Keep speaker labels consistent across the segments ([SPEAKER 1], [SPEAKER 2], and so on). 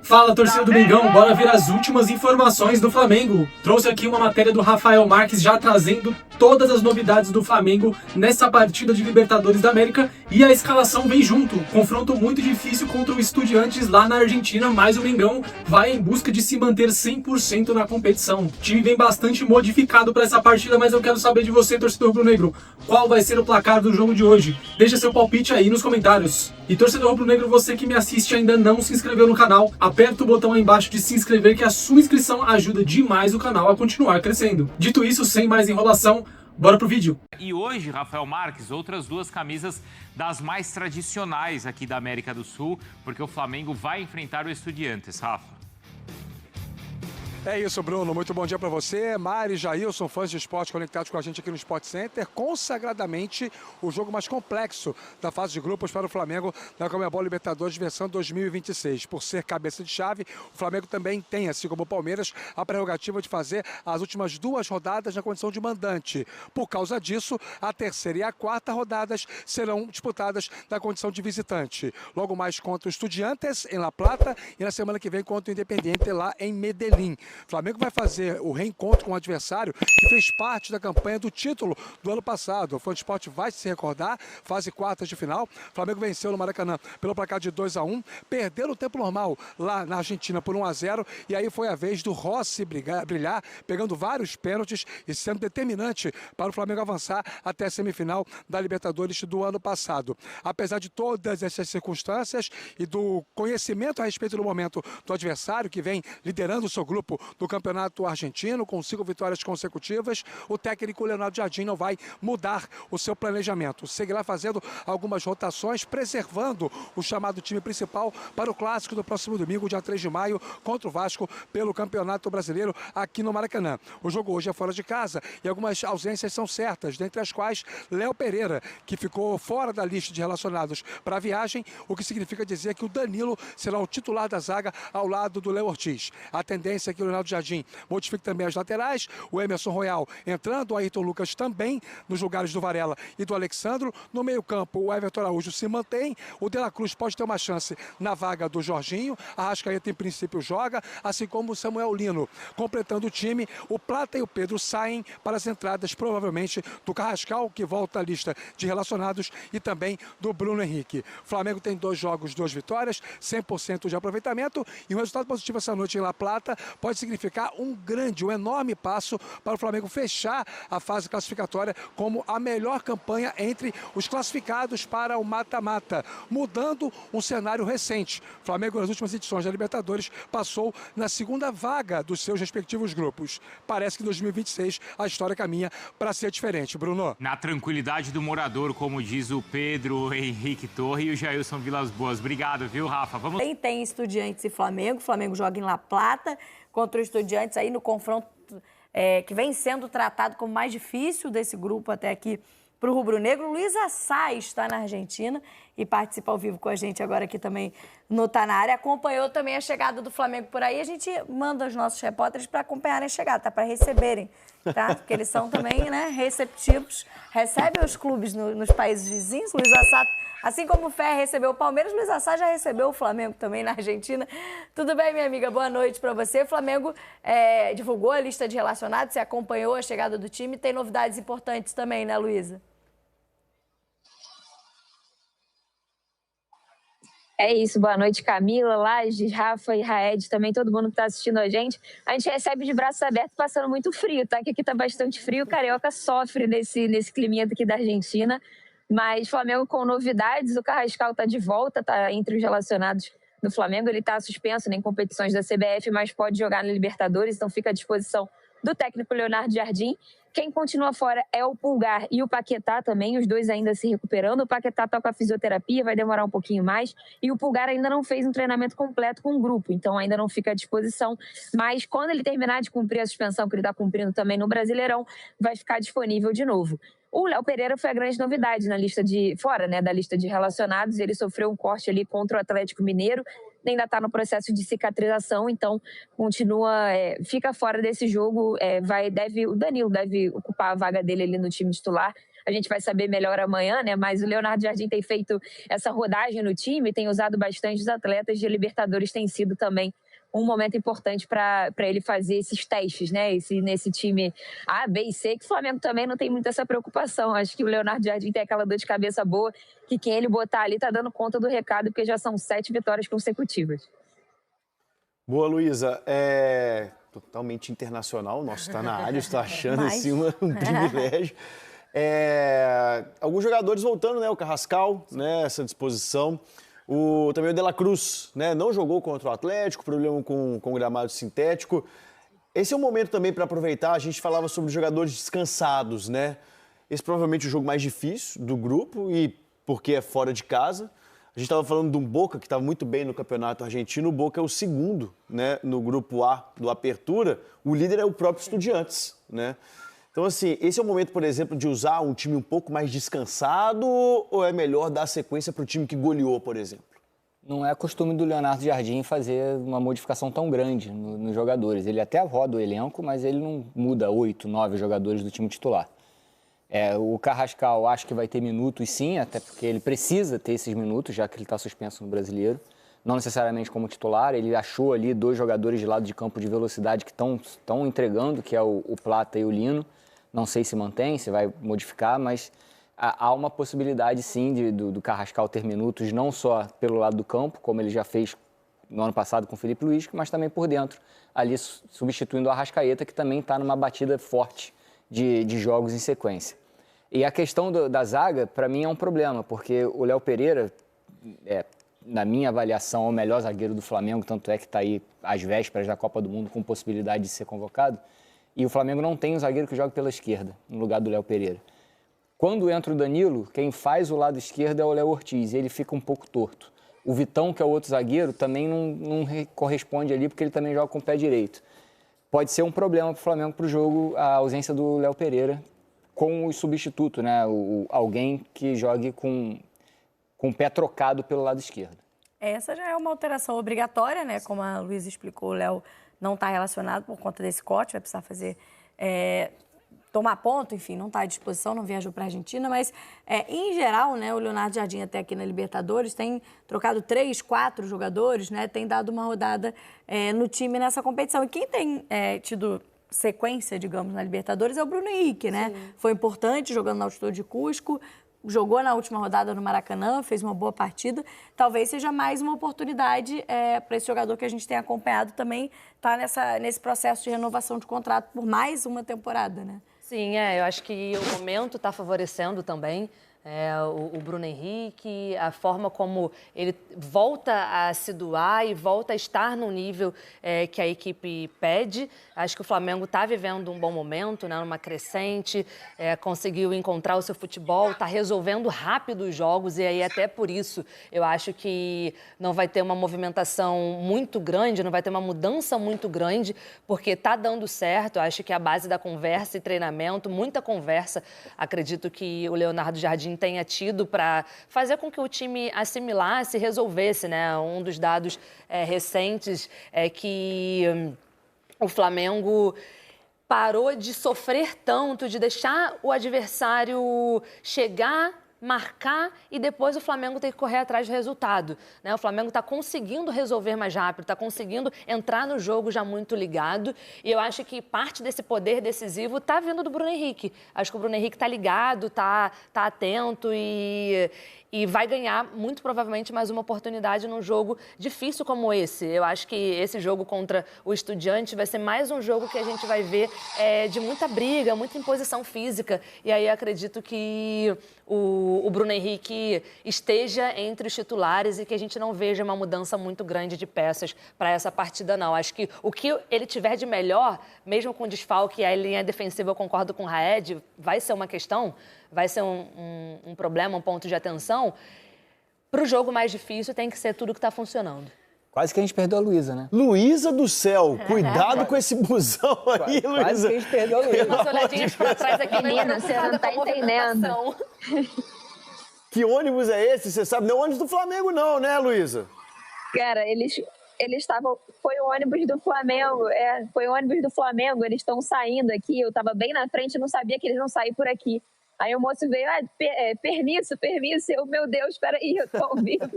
[SPEAKER 1] Fala, torcida do Mengão, bora ver as últimas informações do Flamengo. Trouxe aqui uma matéria do Rafael Marques já trazendo todas as novidades do Flamengo nessa partida de Libertadores da América e a escalação vem junto. Confronto muito difícil contra o Estudiantes lá na Argentina, mas o Mengão vai em busca de se manter 100% na competição. O time vem bastante modificado para essa partida, mas eu quero saber de você, torcedor rubro-negro, qual vai ser o placar do jogo de hoje? Deixa seu palpite aí nos comentários. E torcedor rubro-negro, você que me assiste e ainda não se inscreveu no canal, aperta o botão aí embaixo de se inscrever que a sua inscrição ajuda demais o canal a continuar crescendo. Dito isso, sem mais enrolação, bora pro vídeo.
[SPEAKER 2] E hoje, Rafael Marques, outras duas camisas das mais tradicionais aqui da América do Sul, porque o Flamengo vai enfrentar o Estudiantes, Rafa.
[SPEAKER 3] É isso, Bruno. Muito bom dia para você. Mari, Jailson, fãs de esporte conectados com a gente aqui no Sport Center. Consagradamente, o jogo mais complexo da fase de grupos para o Flamengo na Conmebol Libertadores versão 2026. Por ser cabeça de chave, o Flamengo também tem, assim como o Palmeiras, a prerrogativa de fazer as últimas duas rodadas na condição de mandante. Por causa disso, a terceira e a quarta rodadas serão disputadas na condição de visitante. Logo mais contra o Estudiantes, em La Plata, e na semana que vem contra o Independiente, lá em Medellín. O Flamengo vai fazer o reencontro com um adversário que fez parte da campanha do título do ano passado. O Fã de Esporte vai se recordar, fase quartas de final. O Flamengo venceu no Maracanã pelo placar de 2-1, perdeu no tempo normal lá na Argentina por 1-0, e aí foi a vez do Rossi brilhar, pegando vários pênaltis e sendo determinante para o Flamengo avançar até a semifinal da Libertadores do ano passado. Apesar de todas essas circunstâncias e do conhecimento a respeito do momento do adversário, que vem liderando o seu grupo do campeonato argentino, com 5 vitórias consecutivas, o técnico Leonardo Jardim não vai mudar o seu planejamento. Seguirá fazendo algumas rotações, preservando o chamado time principal para o clássico do próximo domingo, dia 3 de maio, contra o Vasco, pelo Campeonato Brasileiro aqui no Maracanã. O jogo hoje é fora de casa e algumas ausências são certas, dentre as quais Léo Pereira, que ficou fora da lista de relacionados para a viagem, o que significa dizer que o Danilo será o titular da zaga ao lado do Léo Ortiz. A tendência é que o Leonardo Jardim modifique também as laterais, o Emerson Royal entrando, o Ayrton Lucas também nos lugares do Varela e do Alexandro. No meio campo, o Everton Araújo se mantém, o De La Cruz pode ter uma chance na vaga do Jorginho, a Arrascaeta em princípio joga, assim como o Samuel Lino. Completando o time, o Plata e o Pedro saem para as entradas, provavelmente, do Carrascal, que volta à lista de relacionados, e também do Bruno Henrique. O Flamengo tem 2 jogos, 2 vitórias, 100% de aproveitamento, e um resultado positivo essa noite em La Plata pode significar um enorme passo para o Flamengo fechar a fase classificatória como a melhor campanha entre os classificados para o mata-mata, mudando um cenário recente. O Flamengo, nas últimas edições da Libertadores, passou na segunda vaga dos seus respectivos grupos. Parece que em 2026 a história caminha para ser diferente, Bruno.
[SPEAKER 2] Na tranquilidade do morador, como diz o Pedro Henrique Torre e o Jailson Vilas Boas. Obrigado, viu, Rafa? Vamos...
[SPEAKER 4] Tem Estudiantes e Flamengo. O Flamengo joga em La Plata contra o Estudiantes aí no confronto que vem sendo tratado como mais difícil desse grupo até aqui para o rubro-negro. Luiz Assay está na Argentina e participa ao vivo com a gente agora aqui também no Tá Na Área. Acompanhou também a chegada do Flamengo por aí. A gente manda os nossos repórteres para acompanharem a chegada, tá? Para receberem, tá? Porque eles são também, né, receptivos. Recebem os clubes nos países vizinhos. Luiz Assay, assim como o Fé recebeu o Palmeiras, Luiz Assay já recebeu o Flamengo também na Argentina. Tudo bem, minha amiga? Boa noite para você. O Flamengo divulgou a lista de relacionados, você acompanhou a chegada do time. Tem novidades importantes também, né, Luísa?
[SPEAKER 5] É isso, boa noite, Camila, Lages, Rafa e Raed, também todo mundo que está assistindo a gente. A gente recebe de braços abertos, passando muito frio, tá? Que aqui tá bastante frio, o Carioca sofre nesse climinha aqui da Argentina. Mas Flamengo com novidades, o Carrascal tá de volta, tá entre os relacionados do Flamengo. Ele tá suspenso em competições da CBF, mas pode jogar na Libertadores, então fica à disposição do técnico Leonardo Jardim. Quem continua fora é o Pulgar e o Paquetá também, os dois ainda se recuperando. O Paquetá está com a fisioterapia, vai demorar um pouquinho mais. E o Pulgar ainda não fez um treinamento completo com o grupo, então ainda não fica à disposição. Mas quando ele terminar de cumprir a suspensão que ele está cumprindo também no Brasileirão, vai ficar disponível de novo. O Léo Pereira foi a grande novidade na lista da lista de relacionados. Ele sofreu um corte ali contra o Atlético Mineiro, ainda está no processo de cicatrização, então fica fora desse jogo. O Danilo deve ocupar a vaga dele ali no time titular. a gente vai saber melhor amanhã, né? Mas o Leonardo Jardim tem feito essa rodagem no time, tem usado bastante os atletas de Libertadores, tem sido também um momento importante para ele fazer esses testes, né? Nesse time A, B e C, que o Flamengo também não tem muito essa preocupação. Acho que o Leonardo Jardim tem aquela dor de cabeça boa, que quem ele botar ali tá dando conta do recado, porque já são 7 vitórias consecutivas.
[SPEAKER 6] Boa, Luísa. Totalmente internacional, nosso está na área, está achando assim um privilégio. Alguns jogadores voltando, né? O Carrascal, né? Essa disposição. Também o De La Cruz, né? Não jogou contra o Atlético, problema com o gramado sintético. Esse é um momento também para aproveitar, a gente falava sobre jogadores descansados, né? Esse provavelmente é o jogo mais difícil do grupo, e porque é fora de casa. A gente estava falando de um Boca que estava muito bem no campeonato argentino. O Boca é o segundo, né, no grupo A do Apertura. O líder é o próprio Estudiantes, né? Então, assim, esse é o momento, por exemplo, de usar um time um pouco mais descansado, ou é melhor dar sequência para o time que goleou, por exemplo?
[SPEAKER 7] Não é costume do Leonardo Jardim fazer uma modificação tão grande nos jogadores. Ele até roda o elenco, mas ele não muda 8, 9 jogadores do time titular. O Carrascal acho que vai ter minutos sim, até porque ele precisa ter esses minutos, já que ele está suspenso no Brasileiro. Não necessariamente como titular, ele achou ali 2 jogadores de lado de campo de velocidade que estão entregando, que é o Plata e o Lino. Não sei se mantém, se vai modificar, mas há uma possibilidade sim do Carrascal ter minutos, não só pelo lado do campo, como ele já fez no ano passado com o Felipe Luiz, mas também por dentro, ali substituindo o Arrascaeta, que também está numa batida forte de jogos em sequência. E a questão da zaga, para mim, é um problema, porque o Léo Pereira, na minha avaliação, é o melhor zagueiro do Flamengo, tanto é que está aí às vésperas da Copa do Mundo com possibilidade de ser convocado, e o Flamengo não tem um zagueiro que joga pela esquerda, no lugar do Léo Pereira. Quando entra o Danilo, quem faz o lado esquerdo é o Léo Ortiz, e ele fica um pouco torto. O Vitão, que é o outro zagueiro, também não corresponde ali, porque ele também joga com o pé direito. Pode ser um problema para o Flamengo para o jogo, a ausência do Léo Pereira com o substituto, né? Alguém que jogue com o pé trocado pelo lado esquerdo.
[SPEAKER 4] Essa já é uma alteração obrigatória, né? Como a Luísa explicou, o Léo não está relacionado por conta desse corte, vai precisar fazer... tomar ponto, enfim, não está à disposição, não viajou para a Argentina, mas, em geral, né, o Leonardo Jardim até aqui na Libertadores tem trocado 3, 4 jogadores, né, tem dado uma rodada no time nessa competição. E quem tem tido sequência, digamos, na Libertadores é o Bruno Henrique, né? Sim. Foi importante jogando na altitude de Cusco, jogou na última rodada no Maracanã, fez uma boa partida. Talvez seja mais uma oportunidade para esse jogador que a gente tem acompanhado também estar nesse processo de renovação de contrato por mais uma temporada, né?
[SPEAKER 8] Sim, eu acho que o momento está favorecendo também o Bruno Henrique, a forma como ele volta a se doar e volta a estar no nível que a equipe pede. Acho que o Flamengo está vivendo um bom momento, né, numa crescente, conseguiu encontrar o seu futebol, está resolvendo rápido os jogos, e aí até por isso eu acho que não vai ter uma movimentação muito grande, não vai ter uma mudança muito grande, porque está dando certo. Eu acho que a base da conversa e treinamento, muita conversa, acredito que o Leonardo Jardim tenha tido para fazer com que o time assimilasse e resolvesse, né? Um dos dados recentes é que o Flamengo parou de sofrer tanto, de deixar o adversário chegar, marcar e depois o Flamengo tem que correr atrás do resultado, né? O Flamengo está conseguindo resolver mais rápido, está conseguindo entrar no jogo já muito ligado, e eu acho que parte desse poder decisivo está vindo do Bruno Henrique. Acho que o Bruno Henrique está ligado, está atento e vai ganhar, muito provavelmente, mais uma oportunidade num jogo difícil como esse. Eu acho que esse jogo contra o Estudiante vai ser mais um jogo que a gente vai ver de muita briga, muita imposição física. E aí acredito que o Bruno Henrique esteja entre os titulares e que a gente não veja uma mudança muito grande de peças para essa partida, não. Acho que o que ele tiver de melhor, mesmo com o desfalque e a linha defensiva, eu concordo com o Raed, vai ser uma questão, vai ser um problema, um ponto de atenção. Para o jogo mais difícil tem que ser tudo que está funcionando.
[SPEAKER 7] Quase que a gente perdeu a Luísa, né?
[SPEAKER 6] Luísa do céu, cuidado com esse busão aí, Luísa.
[SPEAKER 7] Quase que a gente perdeu a Luísa.
[SPEAKER 8] Umas olhadinhas para trás aqui.
[SPEAKER 5] Menina, você não tá entendendo.
[SPEAKER 6] Que ônibus é esse? Você sabe? Não é o ônibus do Flamengo não, né, Luísa?
[SPEAKER 5] Cara, eles estavam... Foi o ônibus do Flamengo, foi o ônibus do Flamengo, eles estão saindo aqui, eu estava bem na frente, não sabia que eles iam sair por aqui. Aí o moço veio, permisso, eu, meu Deus, peraí, eu tô ao vivo.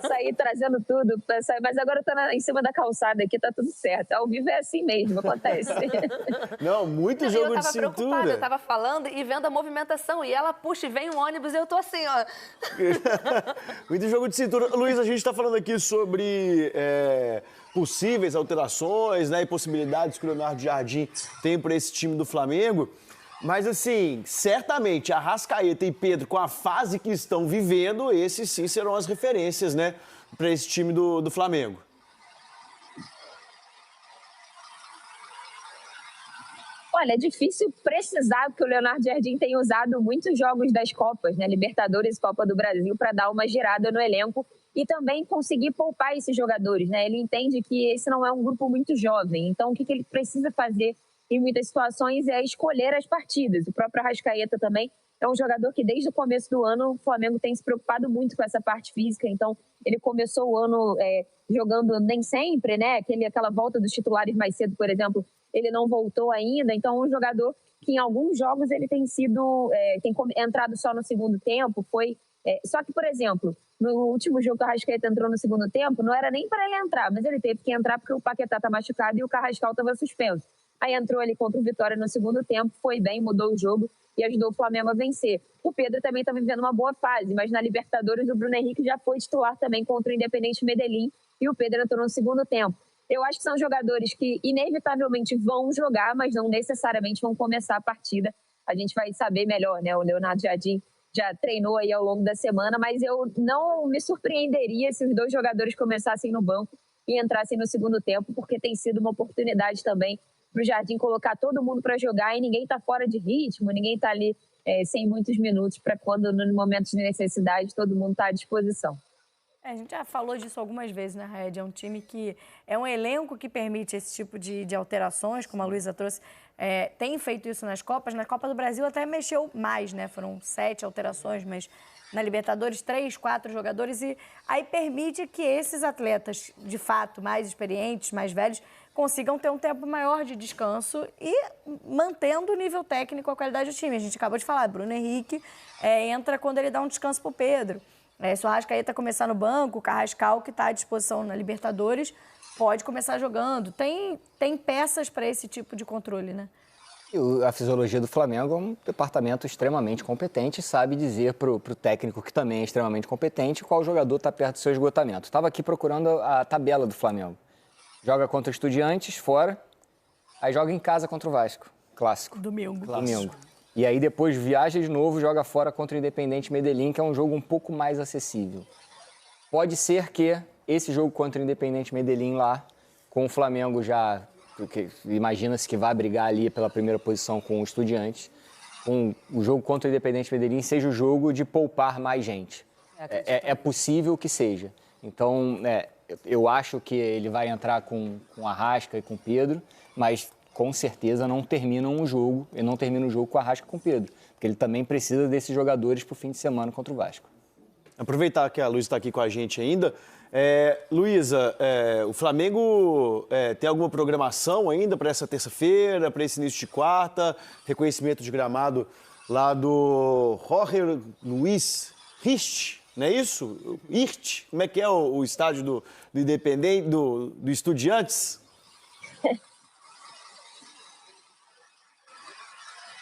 [SPEAKER 5] Saí trazendo tudo, mas agora eu tô em cima da calçada aqui, tá tudo certo. Ao vivo é assim mesmo, acontece.
[SPEAKER 6] Não, muito jogo de cintura.
[SPEAKER 8] Preocupada, eu tava falando e vendo a movimentação, e ela puxa e vem um ônibus e eu tô assim, ó.
[SPEAKER 6] Muito jogo de cintura. Luiz, a gente tá falando aqui sobre possíveis alterações, né, e possibilidades que o Leonardo Jardim tem para esse time do Flamengo. Mas, assim, certamente Arrascaeta e Pedro, com a fase que estão vivendo, esses sim serão as referências, né, para esse time do Flamengo.
[SPEAKER 5] Olha, é difícil precisar, porque o Leonardo Jardim tem usado muitos jogos das Copas, né, Libertadores e Copa do Brasil, para dar uma girada no elenco e também conseguir poupar esses jogadores, né? Ele entende que esse não é um grupo muito jovem, então o que ele precisa fazer em muitas situações é escolher as partidas. O próprio Arrascaeta também é um jogador que desde o começo do ano o Flamengo tem se preocupado muito com essa parte física, então ele começou o ano jogando nem sempre, né? Aquela volta dos titulares mais cedo, por exemplo, ele não voltou ainda, então é um jogador que em alguns jogos ele tem sido, tem entrado só no segundo tempo, só que, por exemplo, no último jogo que o Arrascaeta entrou no segundo tempo, não era nem para ele entrar, mas ele teve que entrar porque o Paquetá tá machucado e o Carrascal estava suspenso. Aí entrou ali contra o Vitória no segundo tempo, foi bem, mudou o jogo e ajudou o Flamengo a vencer. O Pedro também está vivendo uma boa fase, mas na Libertadores o Bruno Henrique já foi titular também contra o Independente Medellín e o Pedro entrou no segundo tempo. Eu acho que são jogadores que inevitavelmente vão jogar, mas não necessariamente vão começar a partida. A gente vai saber melhor, né? O Leonardo Jardim já treinou aí ao longo da semana, mas eu não me surpreenderia se os dois jogadores começassem no banco e entrassem no segundo tempo, porque tem sido uma oportunidade também para o Jardim colocar todo mundo para jogar e ninguém está fora de ritmo, ninguém está ali sem muitos minutos para quando, no momento de necessidade, todo mundo está à disposição.
[SPEAKER 4] A gente já falou disso algumas vezes, né, Raed? É um time que é um elenco que permite esse tipo de alterações, como a Luísa trouxe. Tem feito isso nas Copas. Na Copa do Brasil até mexeu mais, né? Foram 7 alterações, mas na Libertadores 3, 4 jogadores. E aí permite que esses atletas, de fato, mais experientes, mais velhos, consigam ter um tempo maior de descanso e mantendo o nível técnico, a qualidade do time. A gente acabou de falar, Bruno Henrique entra quando ele dá um descanso para o Pedro. Se o Arrascaeta começar no banco, o Carrascal, que está à disposição na Libertadores, pode começar jogando. Tem peças para esse tipo de controle, né?
[SPEAKER 7] A fisiologia do Flamengo é um departamento extremamente competente e sabe dizer para o técnico, que também é extremamente competente, qual jogador está perto do seu esgotamento. Estava aqui procurando a tabela do Flamengo. Joga contra o Estudiantes, fora, aí joga em casa contra o Vasco, clássico.
[SPEAKER 4] Domingo.
[SPEAKER 7] E aí depois viaja de novo, joga fora contra o Independente Medellín, que é um jogo um pouco mais acessível. Pode ser que esse jogo contra o Independente Medellín lá, com o Flamengo já, porque imagina-se que vai brigar ali pela primeira posição com o Estudiantes, o jogo contra o Independente Medellín seja o jogo de poupar mais gente. É possível que seja. Então, eu acho que ele vai entrar com Arrasca e com Pedro, mas com certeza não terminam o jogo, ele não termina o jogo com Arrasca e com Pedro, porque ele também precisa desses jogadores para o fim de semana contra o Vasco.
[SPEAKER 6] Aproveitar que a Luísa está aqui com a gente ainda. Luísa, o Flamengo tem alguma programação ainda para essa terça-feira, para esse início de quarta? Reconhecimento de gramado lá do Jorge Luiz Richt, não é isso? Hirt? Como é que é o estádio do Independente, do Estudiantes?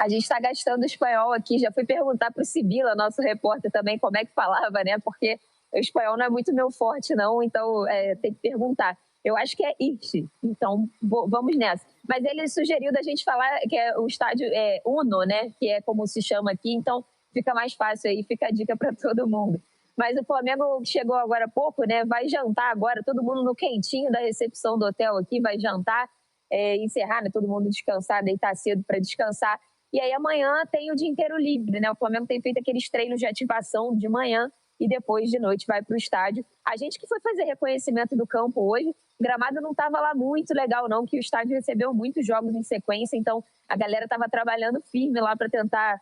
[SPEAKER 5] A gente está gastando espanhol aqui. Já fui perguntar para o Sibila, nosso repórter também, como é que falava, né? Porque o espanhol não é muito meu forte, não. Então, tem que perguntar. Eu acho que é Irte. Então, vamos nessa. Mas ele sugeriu da gente falar que o estádio é Uno, né? Que é como se chama aqui. Então, fica mais fácil aí. Fica a dica para todo mundo. Mas o Flamengo chegou agora há pouco, né? Vai jantar agora. Todo mundo no quentinho da recepção do hotel aqui. Vai jantar, encerrar, né? Todo mundo descansar, deitar cedo para descansar. E aí amanhã tem o dia inteiro livre, né? O Flamengo tem feito aqueles treinos de ativação de manhã e depois de noite vai para o estádio. A gente que foi fazer reconhecimento do campo hoje, o gramado não estava lá muito legal não, que o estádio recebeu muitos jogos em sequência, então a galera estava trabalhando firme lá para tentar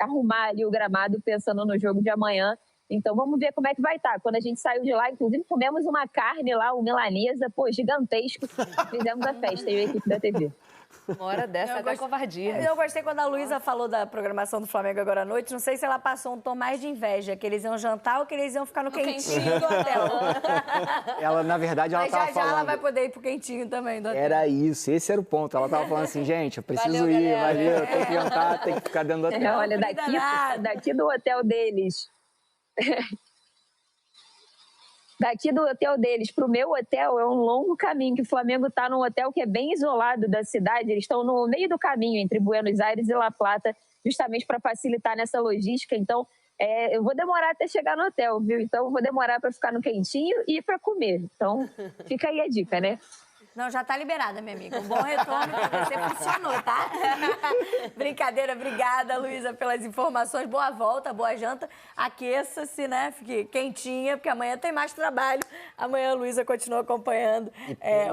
[SPEAKER 5] arrumar ali o gramado pensando no jogo de amanhã. Então vamos ver como é que vai estar. Quando a gente saiu de lá, inclusive comemos uma carne lá, uma milanesa, pô, gigantesco. Fizemos a festa, eu e a equipe da TV.
[SPEAKER 8] Uma hora dessa, até covardia.
[SPEAKER 4] Eu gostei quando a Luísa falou da programação do Flamengo agora à noite. Não sei se ela passou um tom mais de inveja, que eles iam jantar ou que eles iam ficar no quentinho do hotel.
[SPEAKER 7] Ela, na verdade, ela
[SPEAKER 4] Mas
[SPEAKER 7] tava
[SPEAKER 4] já
[SPEAKER 7] falando...
[SPEAKER 4] ela vai poder ir pro quentinho também do hotel.
[SPEAKER 7] Era isso, esse era o ponto. Ela tava falando assim, gente, eu preciso
[SPEAKER 4] Valeu,
[SPEAKER 7] ir,
[SPEAKER 4] galera.
[SPEAKER 7] valeu, tem que jantar, tem que ficar dentro do hotel.
[SPEAKER 5] Olha, daqui do hotel deles... Daqui do hotel deles para o meu hotel é um longo caminho, que o Flamengo está num hotel que é bem isolado da cidade. Eles estão no meio do caminho entre Buenos Aires e La Plata, justamente para facilitar nessa logística. Então, eu vou demorar até chegar no hotel, viu? Então, eu vou demorar para ficar no quentinho e para comer. Então, fica aí a dica, né?
[SPEAKER 4] Não, já tá liberada, minha amiga. Um bom retorno pra você, funcionou, tá? Brincadeira, obrigada, Luísa, pelas informações. Boa volta, boa janta. Aqueça-se, né? Fique quentinha, porque amanhã tem mais trabalho. Amanhã a Luísa continua acompanhando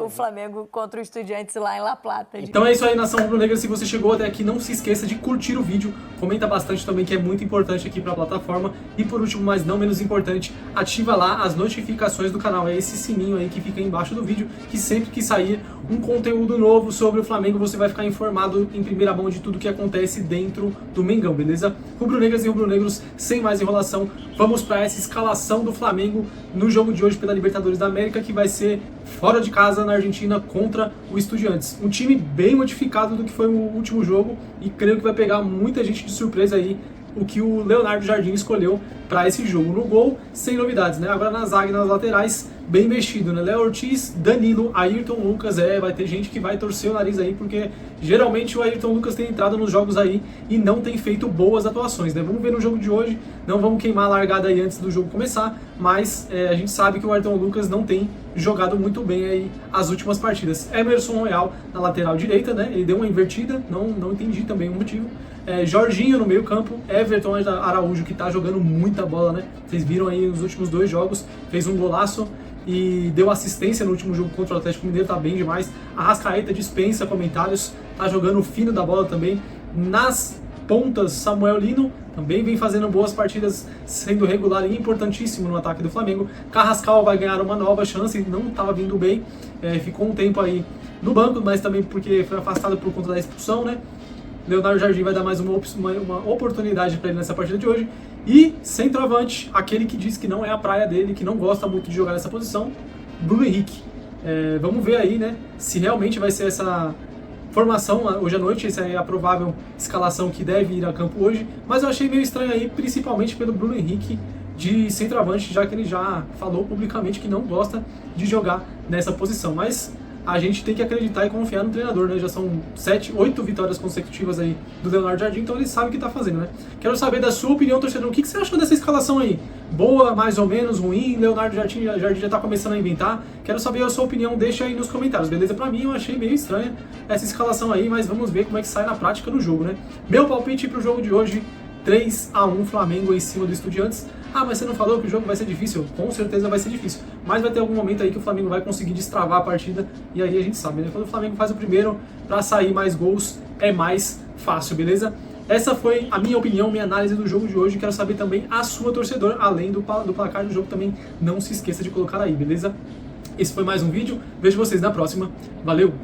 [SPEAKER 4] o Flamengo contra o Estudiantes lá em La Plata.
[SPEAKER 1] Então é isso aí, nação rubro-negra. Se você chegou até aqui, não se esqueça de curtir o vídeo. Comenta bastante também, que é muito importante aqui pra plataforma. E por último, mas não menos importante, ativa lá as notificações do canal. É esse sininho aí que fica embaixo do vídeo, que sempre que sair um conteúdo novo sobre o Flamengo, você vai ficar informado em primeira mão de tudo que acontece dentro do Mengão, beleza? Rubro-negras e rubro-negros, sem mais enrolação, vamos para essa escalação do Flamengo no jogo de hoje pela Libertadores da América, que vai ser fora de casa na Argentina contra o Estudiantes. Um time bem modificado do que foi o último jogo e creio que vai pegar muita gente de surpresa aí o que o Leonardo Jardim escolheu para esse jogo. No gol, sem novidades, né? Agora na zaga e nas laterais, bem mexido, né? Léo Ortiz, Danilo, Ayrton Lucas, vai ter gente que vai torcer o nariz aí, porque geralmente o Ayrton Lucas tem entrado nos jogos aí e não tem feito boas atuações, né? Vamos ver no jogo de hoje, não vamos queimar a largada aí antes do jogo começar, mas a gente sabe que o Ayrton Lucas não tem jogado muito bem aí as últimas partidas. Emerson Royal na lateral direita, né? Ele deu uma invertida, não entendi também o motivo. Jorginho no meio campo, Everton Araújo, que tá jogando muita bola, né? Vocês viram aí nos últimos 2 jogos, fez um golaço e deu assistência no último jogo contra o Atlético Mineiro, tá bem demais. Arrascaeta dispensa comentários, tá jogando fino da bola também. Nas pontas, Samuel Lino também vem fazendo boas partidas, sendo regular e importantíssimo no ataque do Flamengo. Carrascal vai ganhar uma nova chance, não estava vindo bem, ficou um tempo aí no banco, mas também porque foi afastado por conta da expulsão, né? Leonardo Jardim vai dar mais uma oportunidade para ele nessa partida de hoje. E centroavante, aquele que diz que não é a praia dele, que não gosta muito de jogar nessa posição, Bruno Henrique. Vamos ver aí, né, se realmente vai ser essa formação hoje à noite. Essa é a provável escalação que deve ir a campo hoje. Mas eu achei meio estranho aí, principalmente pelo Bruno Henrique de centroavante, já que ele já falou publicamente que não gosta de jogar nessa posição. Mas a gente tem que acreditar e confiar no treinador, né? Já são 8 vitórias consecutivas aí do Leonardo Jardim, então ele sabe o que tá fazendo, né? Quero saber da sua opinião, torcedor. O que você achou dessa escalação aí? Boa, mais ou menos, ruim? Leonardo Jardim já tá começando a inventar. Quero saber a sua opinião, deixa aí nos comentários, beleza? Pra mim, eu achei meio estranha essa escalação aí, mas vamos ver como é que sai na prática no jogo, né? Meu palpite pro jogo de hoje, 3-1 Flamengo em cima do Estudiantes. Ah, mas você não falou que o jogo vai ser difícil? Com certeza vai ser difícil. Mas vai ter algum momento aí que o Flamengo vai conseguir destravar a partida. E aí a gente sabe, né? Quando o Flamengo faz o primeiro, pra sair mais gols, é mais fácil, beleza? Essa foi a minha opinião, minha análise do jogo de hoje. Quero saber também a sua, torcedor, além do placar do jogo também. Não se esqueça de colocar aí, beleza? Esse foi mais um vídeo. Vejo vocês na próxima. Valeu!